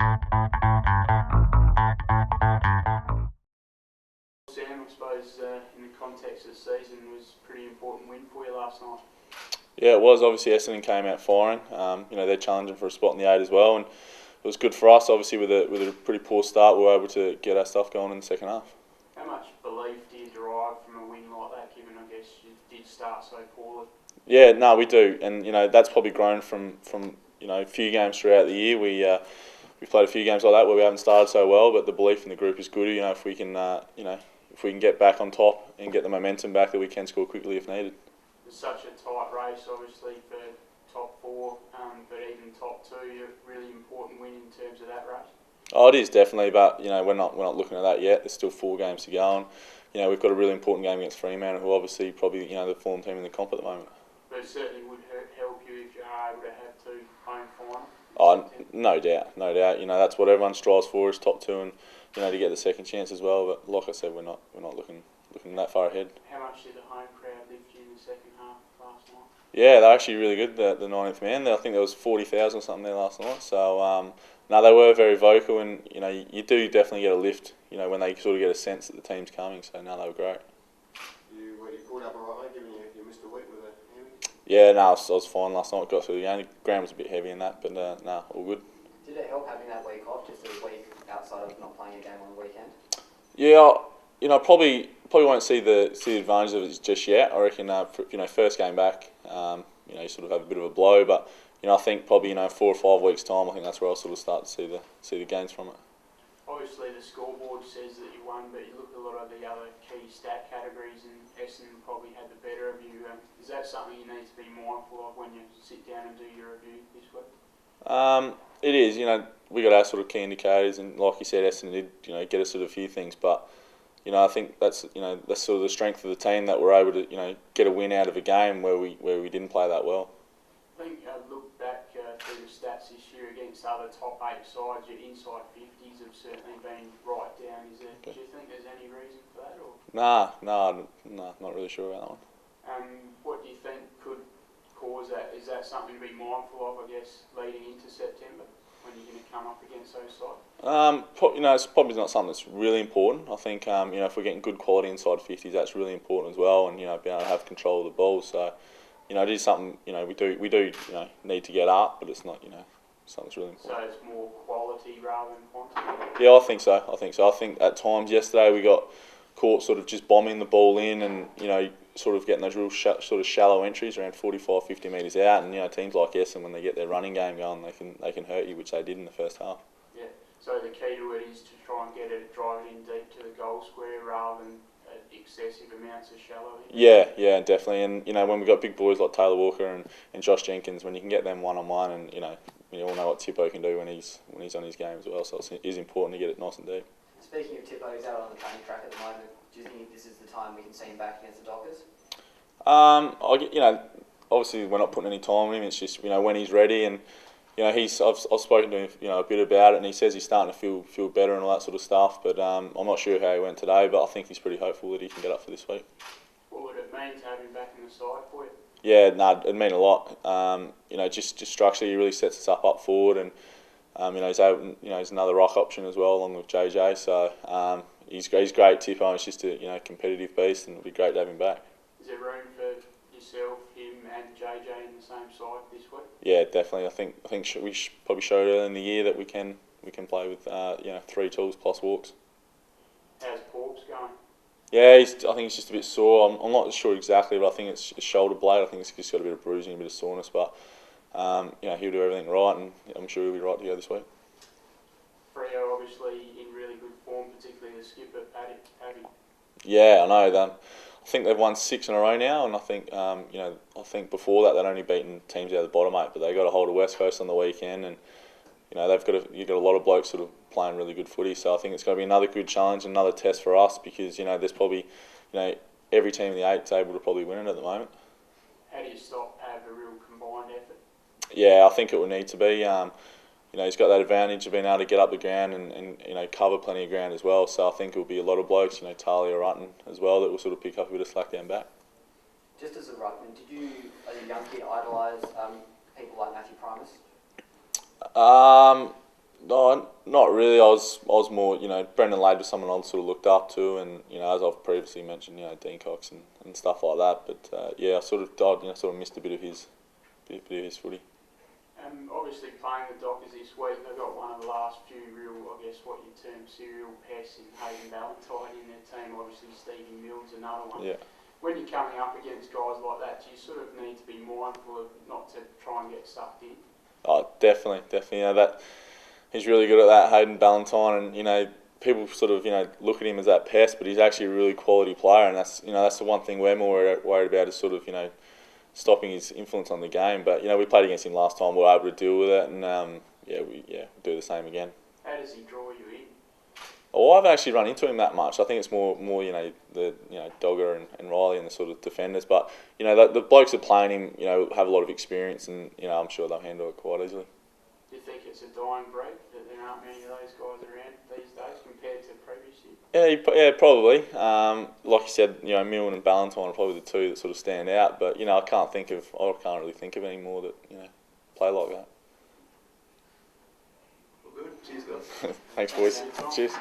Sam, I suppose in the context of the season, was a pretty important win for you last night. Yeah, it was. Obviously, Essendon came out firing. They're challenging for a spot in the 8 as well, and it was good for us. Obviously, with a pretty poor start, we were able to get our stuff going in the second half. How much belief do you derive from a win like that, given I guess you did start so poorly? Yeah, no, we do, and that's probably grown from a few games throughout the year. We've played a few games like that where we haven't started so well, but the belief in the group is good. If we can if we can get back on top and get the momentum back, that we can score quickly if needed. It's such a tight race, obviously, for top 4, but even top 2, a really important win in terms of that race. Oh, it is definitely, but we're not looking at that yet. There's still 4 games to go, and we've got a really important game against Fremantle, who obviously probably the form team in the comp at the moment. But it certainly would help you if you are able to have 2 home finals. Oh, no doubt. That's what everyone strives for, is top 2, and to get the second chance as well. But like I said, we're not looking that far ahead. How much did the home crowd lift you in the second half last night? Yeah, they're actually really good. The 90th man. I think there was 40,000 or something there last night. So no, they were very vocal, and you do definitely get a lift. When they sort of get a sense that the team's coming. So no, they were great. You pulled up all right, given you missed a week with a hammy? Yeah, no, I was fine last night. Got through the game. The ground was a bit heavy in that, but no, all good. Did it help having that week off, just a week outside of not playing a game on the weekend? Yeah, probably won't see the advantage of it just yet. I reckon, first game back, you sort of have a bit of a blow, but I think probably 4 or 5 weeks time, I think that's where I'll sort of start to see the gains from it. Obviously, the scoreboard says that you won, but you look at a lot of the other key stat categories, and Essendon probably had the better of you. Is that something you need to be mindful of when you sit down and do your review this week? It is. We got our sort of key indicators, and like you said, Essendon did get us sort of a few things, but I think that's sort of the strength of the team, that we're able to get a win out of a game where we didn't play that well. I think look back through the stats this year against other top 8 sides, your inside 50s have certainly been right down. Do you think there's any reason for that? Or? Nah, not really sure about that one. What do you think could cause that? Is that something to be mindful of, I guess, leading into September, when you're going to come up against those sides? It's probably not something that's really important. I think if we're getting good quality inside 50s, that's really important as well, and being able to have control of the ball. So it is something we do need to get up, but it's not something that's really important. So it's more quality rather than quantity. Yeah, I think so. I think at times yesterday we got caught sort of just bombing the ball in, and sort of getting those real sort of shallow entries around 45, 50 metres out, and teams like Essendon, when they get their running game going, they can hurt you, which they did in the first half. Yeah. So the key to it is to try and drive it in deep to the goal square rather than excessive amounts of shallow. Yeah, definitely. And when we've got big boys like Taylor Walker and Josh Jenkins, when you can get them one-on-one, and we all know what Tippo can do when he's on his game as well. So it is important to get it nice and deep. Speaking of Tippo, he's out on the training track at the moment. Do you think this is the time we can see him back against the Dockers? Obviously we're not putting any time on him. It's just when he's ready, and I've spoken to him a bit about it, and he says he's starting to feel better and all that sort of stuff. But I'm not sure how he went today, but I think he's pretty hopeful that he can get up for this week. What would it mean to have him back in the side for you? Yeah, it'd mean a lot. Just structurally, he really sets us up forward, and he's another rock option as well, along with JJ. So he's great, Tippo. He's just a competitive beast, and it'd be great to have him back. Is there room for yourself, him, and JJ in the same side this week? Yeah, definitely. I think we probably showed early in the year that we can play with 3 tools plus walks. How's Porks going? Yeah, I think he's just a bit sore. I'm not sure exactly, but I think it's shoulder blade. I think it's just got a bit of bruising, a bit of soreness, but he'll do everything right, and I'm sure he'll be right to go this week. Freo obviously in really good form, particularly the skipper, Paddy. Yeah, I know. I think they've won 6 in a row now, and I think I think before that they'd only beaten teams out of the bottom 8, but they got a hold of West Coast on the weekend, and you've got a lot of blokes sort of playing really good footy. So I think it's going to be another good challenge, another test for us, because there's probably every team in the 8 is able to probably win it at the moment. How do you have a real combined effort? Yeah, I think it will need to be. He's got that advantage of being able to get up the ground and cover plenty of ground as well. So I think it will be a lot of blokes, Talia or Rutten as well, that will sort of pick up a bit of slack down back. Just as a ruckman, did you, as a young kid, idolise people like Matthew Primus? No, not really. I was more, Brendan Lade was someone I sort of looked up to, and as I've previously mentioned, Dean Cox and stuff like that. But I sort of missed a bit of his footy. Obviously playing the Dockers this week, they've got one of the last few real, I guess what you term serial pests in Hayden Ballantyne in their team. Obviously Stevie Mills, another one. Yeah. When you're coming up against guys like that, do you sort of need to be mindful of not to try and get sucked in? Oh, definitely. That he's really good at that, Hayden Ballantyne, and people sort of look at him as that pest, but he's actually a really quality player, and that's the one thing we're more worried about is sort of stopping his influence on the game. But we played against him last time, we were able to deal with it, and we'll do the same again. How does he draw you in? Well, I haven't actually run into him that much. I think it's more the Dogger and Riley and the sort of defenders. But the blokes that are playing him have a lot of experience, and I'm sure they'll handle it quite easily. Do you think it's a dying breed that there aren't many of those guys around these days compared to previous years? Yeah, probably. Like you said, Milne and Ballantyne are probably the two that sort of stand out. But I can't really think of any more that play like that. Well, good. Cheers, guys. Thanks, boys. Cheers.